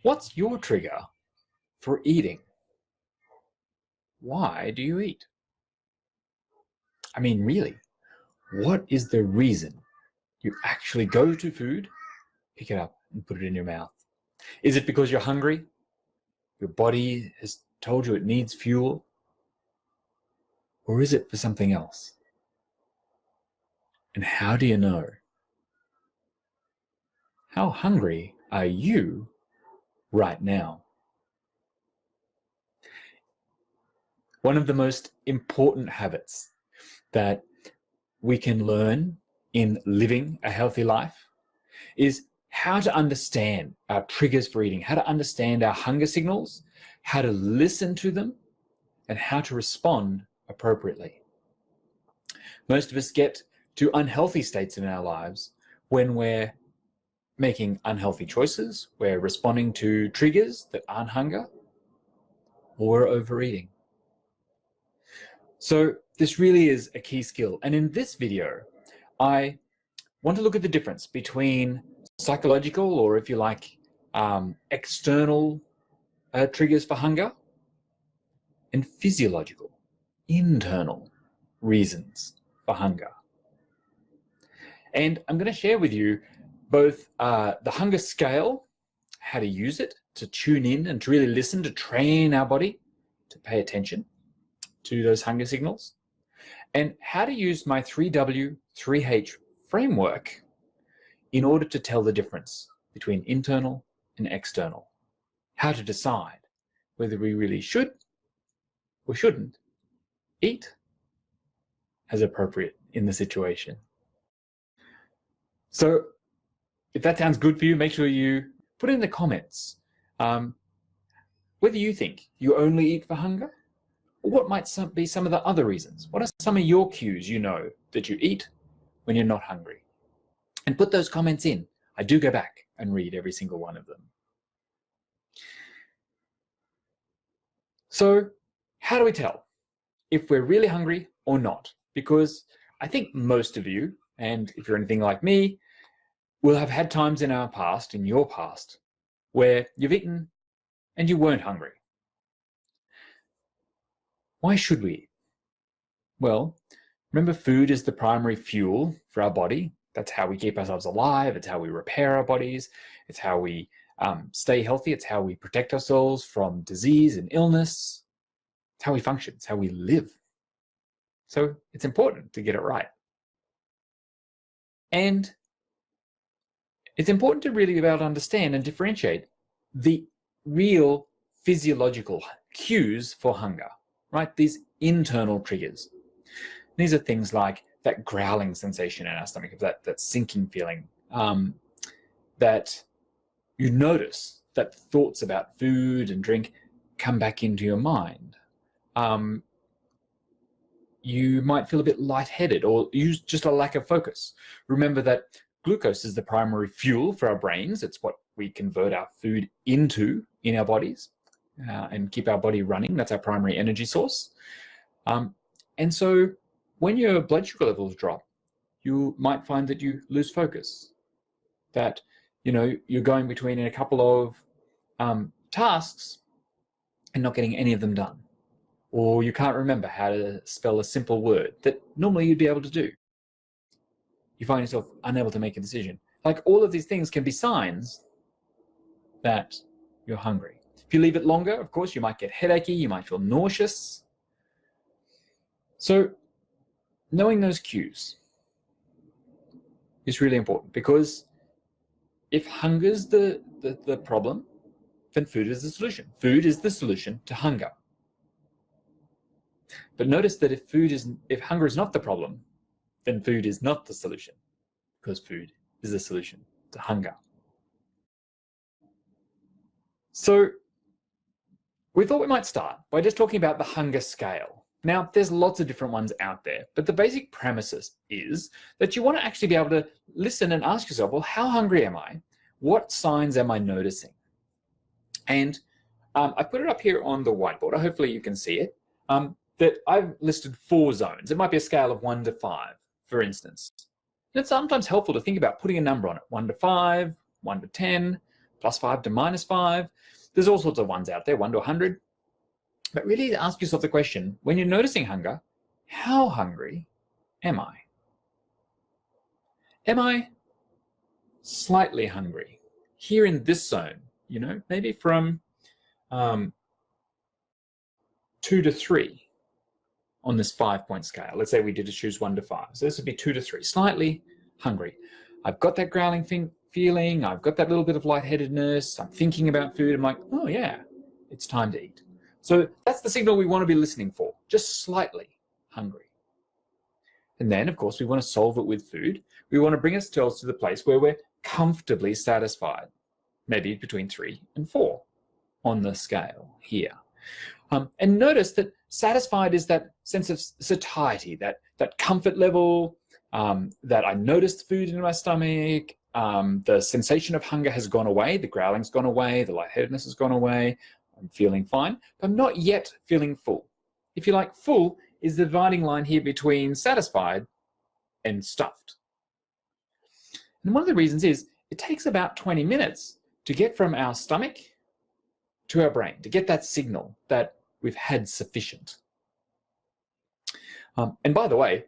What's your trigger for eating? Why do you eat? I mean, really, what is the reason you actually go to food, pick it up, and put it in your mouth? Is it because you're hungry? Your body has told you it needs fuel? Or is it for something else? And how do you know? How hungry are you right now? One of the most important habits that we can learn in living a healthy life is how to understand our triggers for eating, how to understand our hunger signals, how to listen to them, and how to respond appropriately. Most of us get to unhealthy states in our lives when we're making unhealthy choices, we're responding to triggers that aren't hunger, or we're overeating. So this really is a key skill. And in this video, I want to look at the difference between psychological, or if you like, external triggers for hunger, and physiological, internal reasons for hunger. And I'm going to share with you both the hunger scale, how to use it to tune in and to really listen, to train our body to pay attention to those hunger signals, and how to use my 3W, 3H framework in order to tell the difference between internal and external. How to decide whether we really should or shouldn't eat as appropriate in the situation. So if that sounds good for you, make sure you put in the comments whether you think you only eat for hunger, or what might be some of the other reasons. What are some of your cues you know that you eat when you're not hungry? And put those comments in. I do go back and read every single one of them. So how do we tell if we're really hungry or not? Because I think most of you, and if you're anything like me, will have had times in our past, in your past, where you've eaten and you weren't hungry. Why should we eat? Well, remember, food is the primary fuel for our body. That's how we keep ourselves alive. It's how we repair our bodies. It's how we stay healthy. It's how we protect ourselves from disease and illness. It's how we function. It's how we live. So it's important to get it right. And it's important to really be able to understand and differentiate the real physiological cues for hunger, right? These internal triggers. These are things like that growling sensation in our stomach, that sinking feeling, that you notice that thoughts about food and drink come back into your mind. You might feel a bit lightheaded or use just a lack of focus. Remember that glucose is the primary fuel for our brains. It's what we convert our food into in our bodies and keep our body running. That's our primary energy source. And so when your blood sugar levels drop, you might find that you lose focus, that you're going between a couple of tasks and not getting any of them done. Or you can't remember how to spell a simple word that normally you'd be able to do. You find yourself unable to make a decision. Like, all of these things can be signs that you're hungry. If you leave it longer, of course, you might get headachy, you might feel nauseous. So knowing those cues is really important, because if hunger's the problem, then food is the solution. Food is the solution to hunger. But notice that if hunger is not the problem, then food is not the solution, because food is the solution to hunger. So we thought we might start by just talking about the hunger scale. Now, there's lots of different ones out there, but the basic premises is that you want to actually be able to listen and ask yourself, well, how hungry am I? What signs am I noticing? And I put it up here on the whiteboard. Hopefully you can see it. That I've listed 4 zones. It might be a scale of 1 to 5, for instance. And it's sometimes helpful to think about putting a number on it. 1 to 5, 1 to 10, +5 to -5. There's all sorts of ones out there, 1 to 100. But really ask yourself the question, when you're noticing hunger, how hungry am I? Am I slightly hungry? Here in this zone, maybe from 2 to 3 on this 5-point scale. Let's say we did choose 1 to 5. So this would be 2 to 3, slightly hungry. I've got that growling feeling. I've got that little bit of lightheadedness. I'm thinking about food. I'm like, oh yeah, it's time to eat. So that's the signal we want to be listening for, just slightly hungry. And then, of course, we want to solve it with food. We want to bring ourselves to the place where we're comfortably satisfied, maybe between 3 and 4 on the scale here. And notice that satisfied is that sense of satiety, that comfort level, that I noticed food in my stomach, the sensation of hunger has gone away, the growling's gone away, the lightheadedness has gone away, I'm feeling fine, but I'm not yet feeling full. If you like, full is the dividing line here between satisfied and stuffed. And one of the reasons is it takes about 20 minutes to get from our stomach to our brain, to get that signal that we've had sufficient. And by the way,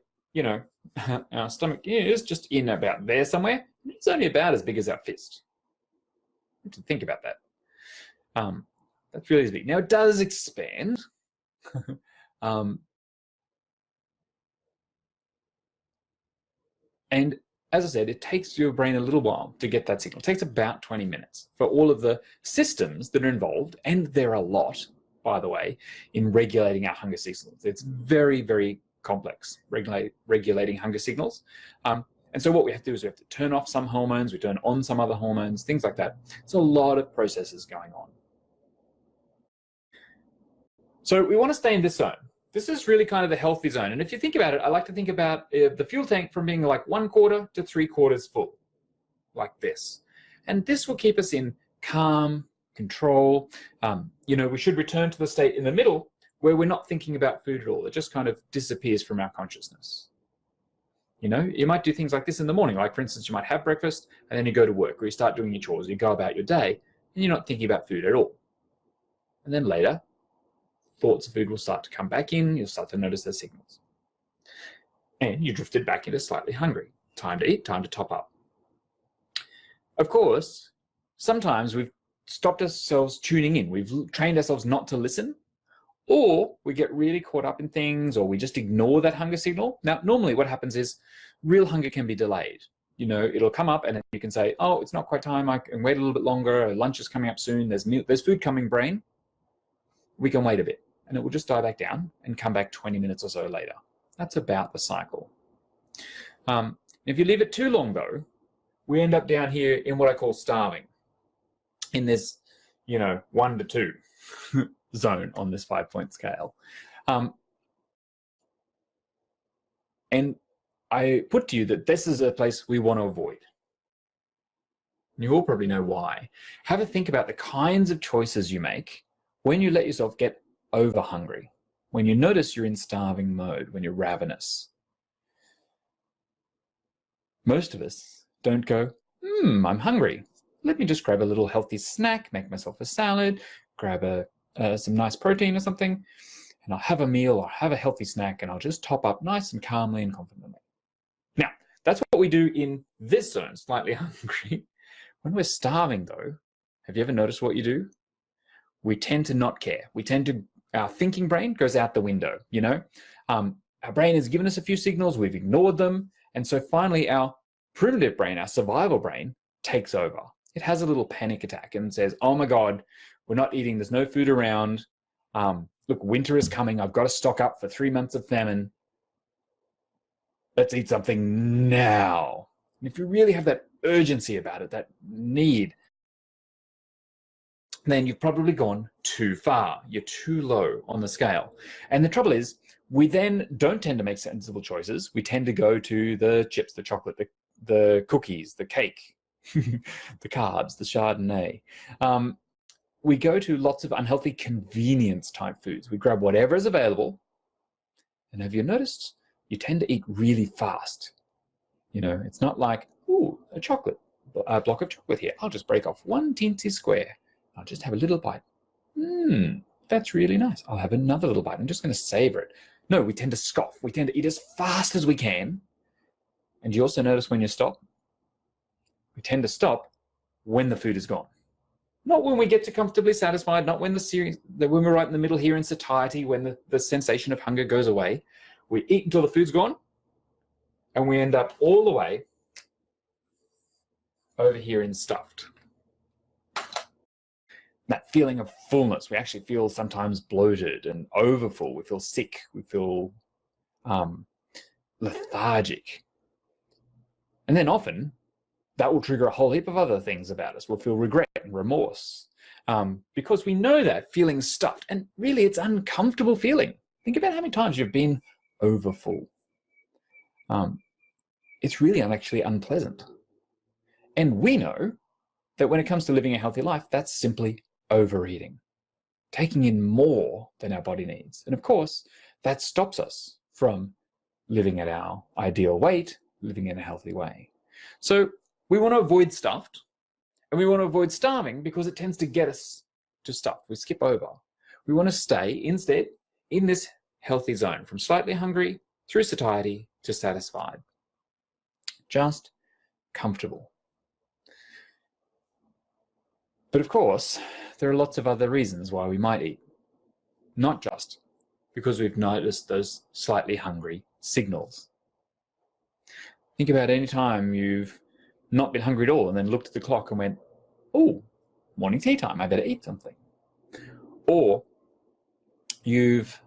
our stomach is just in about there somewhere. It's only about as big as our fist. To think about that. That's really big. Now it does expand. And as I said, it takes your brain a little while to get that signal. It takes about 20 minutes for all of the systems that are involved, and there are a lot, by the way, in regulating our hunger signals. It's very, very complex, regulating hunger signals. And so what we have to do is we have to turn off some hormones, we turn on some other hormones, things like that. It's a lot of processes going on. So we want to stay in this zone. This is really kind of the healthy zone. And if you think about it, I like to think about the fuel tank from being like 1/4 to 3/4 full, like this. And this will keep us in calm, control. We should return to the state in the middle where we're not thinking about food at all. It just kind of disappears from our consciousness. You might do things like this in the morning. Like, for instance, you might have breakfast and then you go to work, or you start doing your chores, you go about your day, and you're not thinking about food at all. And then later, thoughts of food will start to come back in. You'll start to notice the signals. And you drifted back into slightly hungry. Time to eat, time to top up. Of course, sometimes we've stopped ourselves tuning in. We've trained ourselves not to listen, or we get really caught up in things, or we just ignore that hunger signal. Now, normally what happens is real hunger can be delayed. It'll come up and you can say, oh, it's not quite time. I can wait a little bit longer. Lunch is coming up soon. There's food coming, brain. We can wait a bit. And it will just die back down and come back 20 minutes or so later. That's about the cycle. If you leave it too long, though, we end up down here in what I call starving, in this, 1 to 2 zone on this 5-point scale. And I put to you that this is a place we want to avoid. You all probably know why. Have a think about the kinds of choices you make when you let yourself get over hungry, when you notice you're in starving mode, when you're ravenous. Most of us don't go, I'm hungry. Let me just grab a little healthy snack, make myself a salad, grab some nice protein or something, and I'll have a meal or have a healthy snack, and I'll just top up nice and calmly and confidently. Now, that's what we do in this zone, slightly hungry. When we're starving, though, have you ever noticed what you do? We tend to not care. Our thinking brain goes out the window, Our brain has given us a few signals, we've ignored them, and so finally our primitive brain, our survival brain, takes over. It has a little panic attack and says, oh my God, we're not eating, there's no food around. Look, winter is coming, I've got to stock up for 3 months of famine. Let's eat something now. And if you really have that urgency about it, that need, then you've probably gone too far. You're too low on the scale. And the trouble is, we then don't tend to make sensible choices. We tend to go to the chips, the chocolate, the cookies, the cake, the carbs, the Chardonnay. We go to lots of unhealthy convenience type foods. We grab whatever is available. And have you noticed, you tend to eat really fast. It's not like, ooh, a chocolate, block of chocolate here. I'll just break off one teensy square. I'll just have a little bite. That's really nice. I'll have another little bite. I'm just going to savor it. No, we tend to scoff. We tend to eat as fast as we can. And you also notice when you stop, we tend to stop when the food is gone. Not when we get to comfortably satisfied, not when when we're right in the middle here in satiety, when the sensation of hunger goes away. We eat until the food's gone, and we end up all the way over here in stuffed. That feeling of fullness, we actually feel sometimes bloated and overfull. We feel sick. We feel lethargic. And then often that will trigger a whole heap of other things about us. We'll feel regret and remorse because we know that feeling stuffed, and really it's uncomfortable feeling. Think about how many times you've been overfull. It's really actually unpleasant. And we know that when it comes to living a healthy life, that's simply overeating, taking in more than our body needs. And of course, that stops us from living at our ideal weight, living in a healthy way. So we want to avoid stuffed, and we want to avoid starving because it tends to get us to stuffed. We skip over. We want to stay instead in this healthy zone, from slightly hungry through satiety to satisfied. Just comfortable. But of course, there are lots of other reasons why we might eat. Not just because we've noticed those slightly hungry signals. Think about any time you've not been hungry at all and then looked at the clock and went, oh, morning tea time, I better eat something. Or you've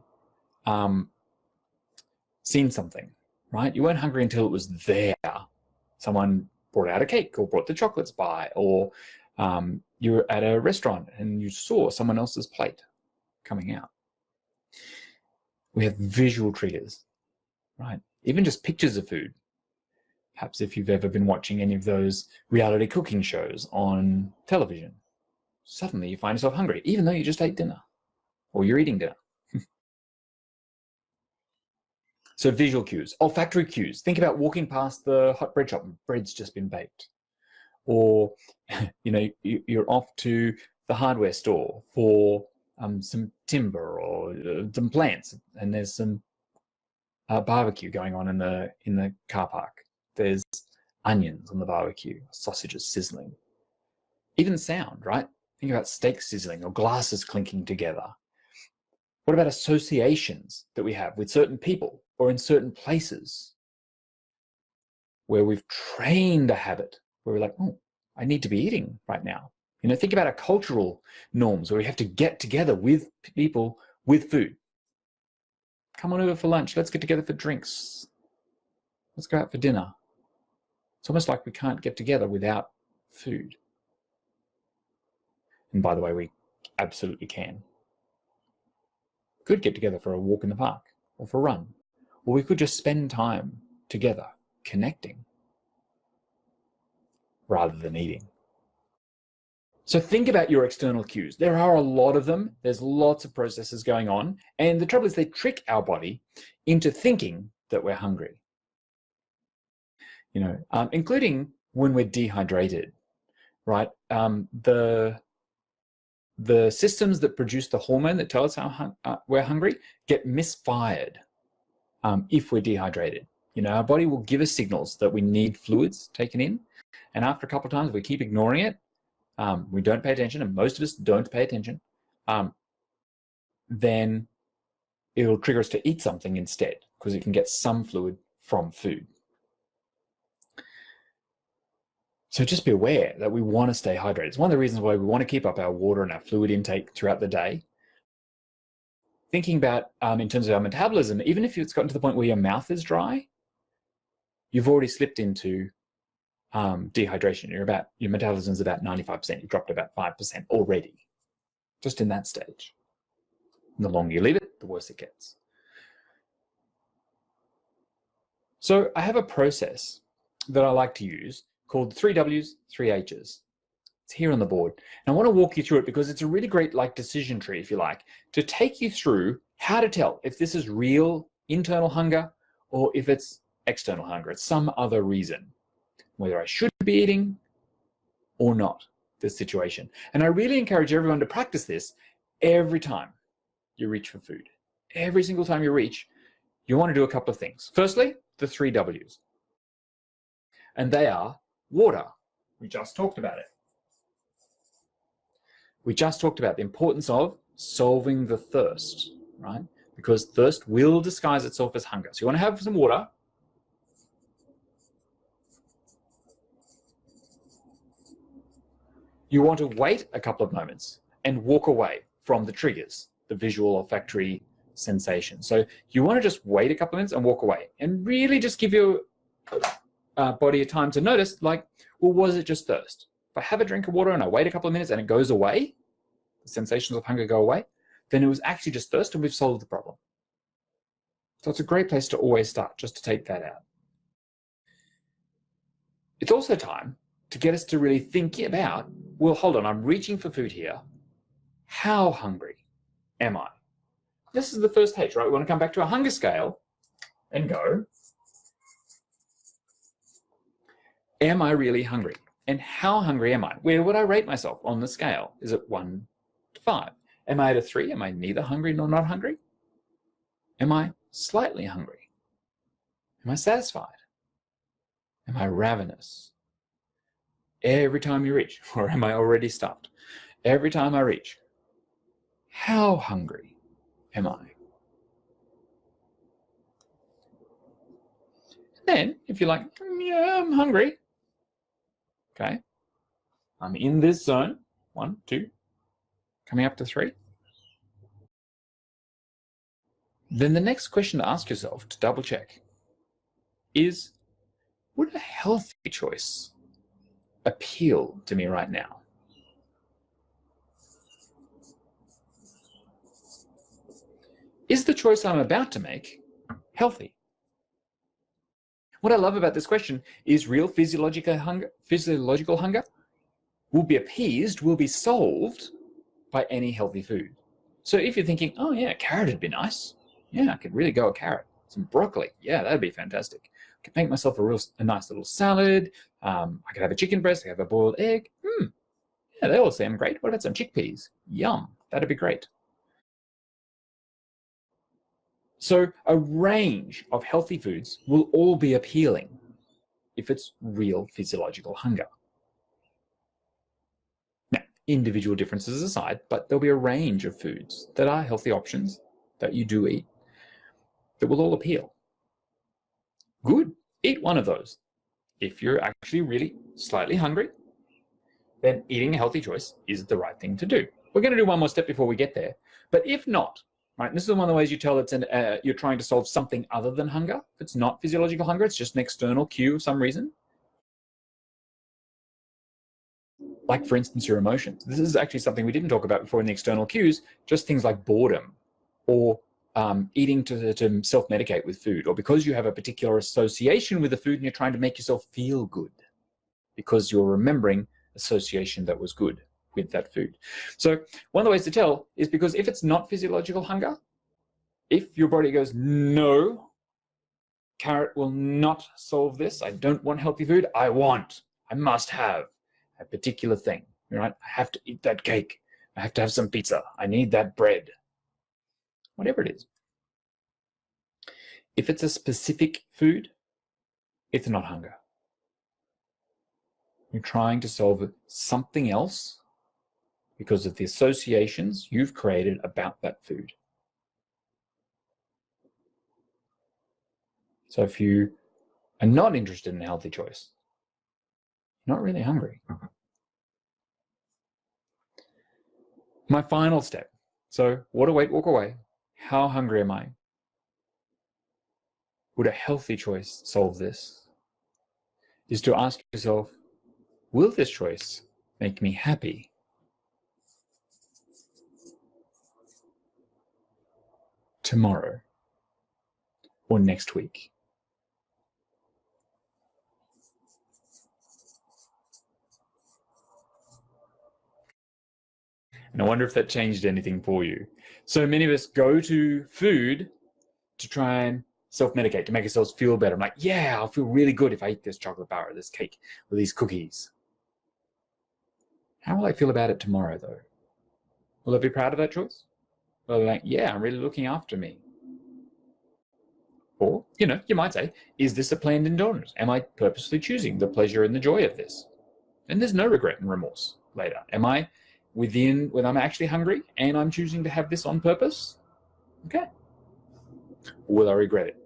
seen something, right? You weren't hungry until it was there. Someone brought out a cake or brought the chocolates by, or you're at a restaurant and you saw someone else's plate coming out. We have visual triggers, right? Even just pictures of food. Perhaps if you've ever been watching any of those reality cooking shows on television, suddenly you find yourself hungry, even though you just ate dinner or you're eating dinner. So visual cues, olfactory cues. Think about walking past the hot bread shop and bread's just been baked. Or, you're off to the hardware store for some timber or some plants, and there's some barbecue going on in the car park. There's onions on the barbecue, sausages sizzling. Even sound, right? Think about steaks sizzling or glasses clinking together. What about associations that we have with certain people or in certain places where we've trained a habit where we're like, oh, I need to be eating right now. Think about our cultural norms where we have to get together with people with food. Come on over for lunch. Let's get together for drinks. Let's go out for dinner. It's almost like we can't get together without food. And by the way, we absolutely can. We could get together for a walk in the park or for a run, or we could just spend time together connecting rather than eating. So think about your external cues. There are a lot of them. There's lots of processes going on. And the trouble is they trick our body into thinking that we're hungry. Including when we're dehydrated, right? The systems that produce the hormone that tell us we're hungry get misfired if we're dehydrated. Our body will give us signals that we need fluids taken in. And after a couple of times, if we keep ignoring it, we don't pay attention, and most of us don't pay attention, then it'll trigger us to eat something instead because it can get some fluid from food. So just be aware that we want to stay hydrated. It's one of the reasons why we want to keep up our water and our fluid intake throughout the day. Thinking about in terms of our metabolism, even if it's gotten to the point where your mouth is dry, you've already slipped into dehydration. Your metabolism is about 95%. You've dropped about 5% already, just in that stage. And the longer you leave it, the worse it gets. So I have a process that I like to use called 3 W's, 3 H's. It's here on the board. And I want to walk you through it because it's a really great decision tree, if you like, to take you through how to tell if this is real internal hunger or if it's external hunger. It's some other reason. Whether I should be eating or not, this situation. And I really encourage everyone to practice this every time you reach for food. Every single time you reach, you want to do a couple of things. Firstly, the 3 W's. And they are water. We just talked about it. We just talked about the importance of solving the thirst, right? Because thirst will disguise itself as hunger. So you want to have some water. You want to wait a couple of moments and walk away from the triggers, the visual olfactory sensation. So you want to just wait a couple of minutes and walk away and really just give your body a time to notice, like, well, was it just thirst? If I have a drink of water and I wait a couple of minutes and it goes away, the sensations of hunger go away, then it was actually just thirst and we've solved the problem. So it's a great place to always start, just to take that out. It's also time to get us to really think about, well, hold on, I'm reaching for food here. How hungry am I? This is the first H, right? We want to come back to a hunger scale and go, am I really hungry? And how hungry am I? Where would I rate myself on the scale? Is it 1 to 5? Am I at a 3? Am I neither hungry nor not hungry? Am I slightly hungry? Am I satisfied? Am I ravenous? Every time you reach, or am I already stuffed? Every time I reach, how hungry am I? Then, if you're like, yeah, I'm hungry. Okay, I'm in this zone. 1, 2, coming up to 3. Then the next question to ask yourself, to double check, is, would a healthy choice appeal to me right now? Is the choice I'm about to make healthy? What I love about this question is real physiological hunger will be appeased, will be solved by any healthy food. So if you're thinking, oh yeah, carrot would be nice. Yeah, I could really go a carrot. Some broccoli. Yeah, that'd be fantastic. I could make myself a nice little salad. I could have a chicken breast. I could have a boiled egg. Yeah, they all sound great. What about some chickpeas? Yum. That'd be great. So a range of healthy foods will all be appealing if it's real physiological hunger. Now, individual differences aside, but there'll be a range of foods that are healthy options that you do eat that will all appeal. Good, eat one of those. If you're actually really slightly hungry, then eating a healthy choice is the right thing to do. We're going to do one more step before we get there, but if not, right, and this is one of the ways you tell you're trying to solve something other than hunger. If it's not physiological hunger, it's just an external cue of some reason. Like, for instance, your emotions. This is actually something we didn't talk about before in the external cues, just things like boredom or eating to self-medicate with food, or because you have a particular association with the food and you're trying to make yourself feel good because you're remembering association that was good with that food. So one of the ways to tell is because if it's not physiological hunger, if your body goes, no, carrot will not solve this. I don't want healthy food. I must have a particular thing, right? I have to eat that cake. I have to have some pizza. I need that bread. Whatever it is. If it's a specific food, it's not hunger. You're trying to solve something else because of the associations you've created about that food. So if you are not interested in a healthy choice, you're not really hungry. My final step. So water, wait, walk away. How hungry am I? Would a healthy choice solve this? Is to ask yourself, will this choice make me happy? Tomorrow or next week? And I wonder if that changed anything for you. So many of us go to food to try and self-medicate, to make ourselves feel better. I'm like, yeah, I'll feel really good if I eat this chocolate bar or this cake or these cookies. How will I feel about it tomorrow, though? Will I be proud of that choice? Will I be like, yeah, I'm really looking after me? Or, you might say, is this a planned indulgence? Am I purposely choosing the pleasure and the joy of this? And there's no regret and remorse later. Am I when I'm actually hungry and I'm choosing to have this on purpose? Okay. Or will I regret it?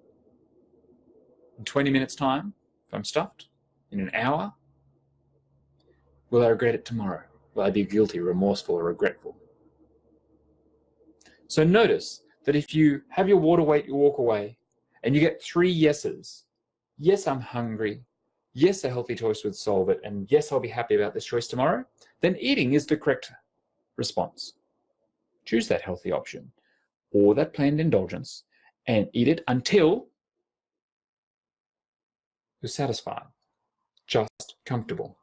In 20 minutes time, if I'm stuffed, in an hour, will I regret it tomorrow? Will I be guilty, remorseful, or regretful? So notice that if you have your water weight, you walk away, and you get 3 yeses, yes, I'm hungry, yes, a healthy choice would solve it, and yes, I'll be happy about this choice tomorrow, then eating is the correct response. Choose that healthy option or that planned indulgence and eat it until you're satisfied, just comfortable.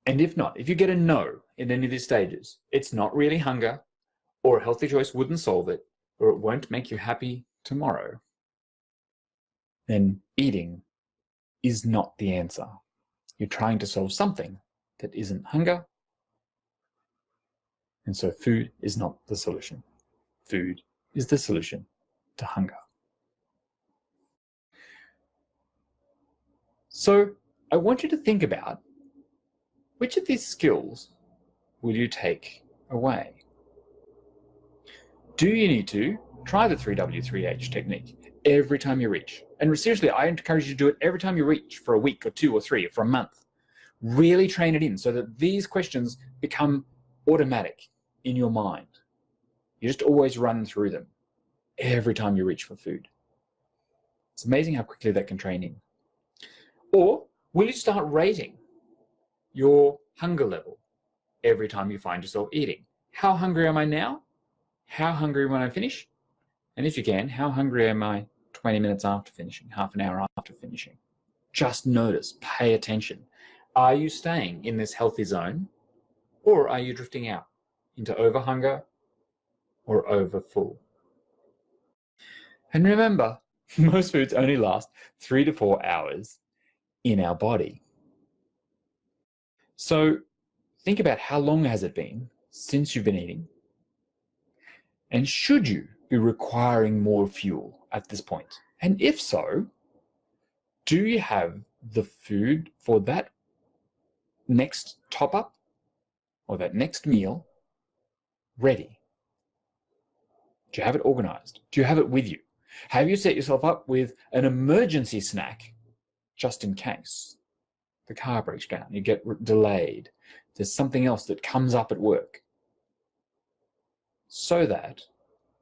And if not, if you get a no in any of these stages, it's not really hunger, or a healthy choice wouldn't solve it, or it won't make you happy tomorrow, then eating is not the answer. You're trying to solve something that isn't hunger, and so food is not the solution. Food is the solution to hunger. So I want you to think about which of these skills will you take away? Do you need to try the 3W3H technique every time you reach? And seriously, I encourage you to do it every time you reach for a week or 2 or 3 or for a month. Really train it in so that these questions become automatic in your mind. You just always run through them every time you reach for food. It's amazing how quickly that can train in. Or will you start rating your hunger level every time you find yourself eating? How hungry am I now? How hungry when I finish? And if you can, how hungry am I 20 minutes after finishing, half an hour after finishing? Just notice, pay attention. Are you staying in this healthy zone, or are you drifting out into overhunger or overfull? And remember, most foods only last 3 to 4 hours in our body. So think about how long has it been since you've been eating, and should you be requiring more fuel at this point? And if so, do you have the food for that next top up or that next meal ready? Do you have it organized? Do you have it with you? Have you set yourself up with an emergency snack just in case the car breaks down, you get delayed, there's something else that comes up at work, so that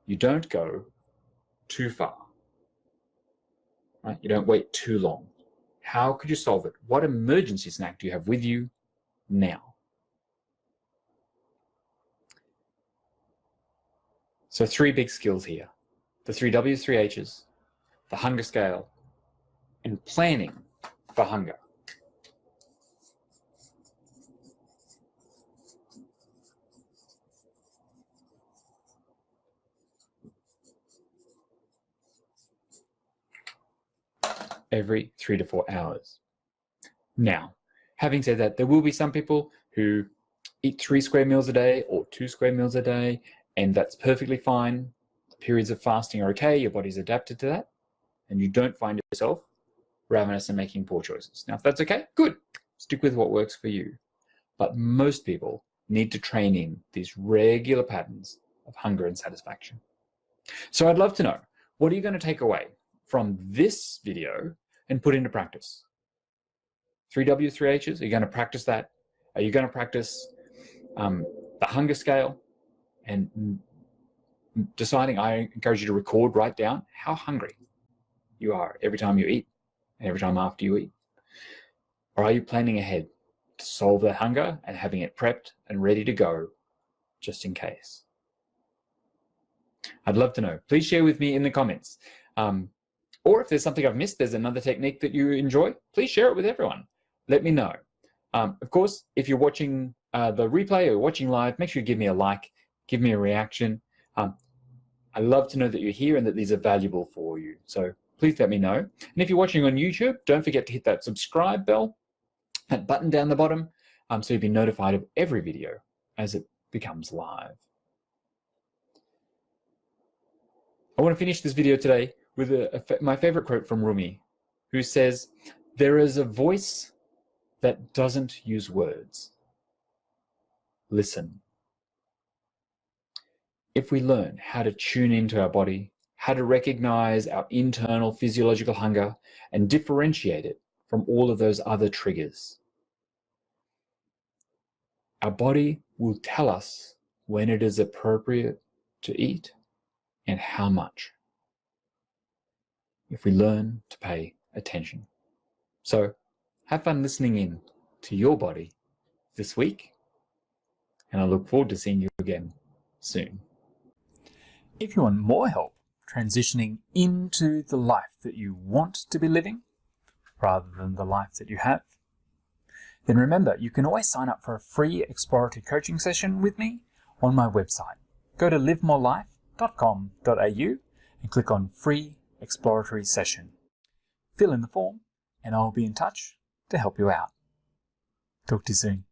you don't go too far, right? You don't wait too long. How could you solve it? What emergency snack do you have with you now? So 3 big skills here: the 3 W's, 3 H's, the hunger scale, and planning for hunger. Every 3 to 4 hours. Now, having said that, there will be some people who eat 3 square meals a day or 2 square meals a day, and that's perfectly fine. The periods of fasting are okay, your body's adapted to that, and you don't find yourself ravenous and making poor choices. Now, if that's okay, good. Stick with what works for you. But most people need to train in these regular patterns of hunger and satisfaction. So I'd love to know, what are you going to take away from this video and put into practice? 3 W's, 3 H's, are you going to practice that? Are you going to practice the hunger scale? And deciding, I encourage you to record, write down how hungry you are every time you eat and every time after you eat. Or are you planning ahead to solve that hunger and having it prepped and ready to go just in case? I'd love to know. Please share with me in the comments. Or if there's something I've missed, there's another technique that you enjoy, please share it with everyone. Let me know. Of course, if you're watching the replay or watching live, make sure you give me a like, give me a reaction. I love to know that you're here and that these are valuable for you. So please let me know. And if you're watching on YouTube, don't forget to hit that subscribe bell that button down the bottom so you'll be notified of every video as it becomes live. I want to finish this video today with my favorite quote from Rumi, who says, "There is a voice that doesn't use words. Listen." If we learn how to tune into our body, how to recognize our internal physiological hunger and differentiate it from all of those other triggers, our body will tell us when it is appropriate to eat and how much, if we learn to pay attention. So have fun listening in to your body this week, and I look forward to seeing you again soon. If you want more help transitioning into the life that you want to be living rather than the life that you have, then remember, you can always sign up for a free exploratory coaching session with me on my website. Go to livemorelife.com.au and click on free exploratory session. Fill in the form and I'll be in touch to help you out. Talk to you soon.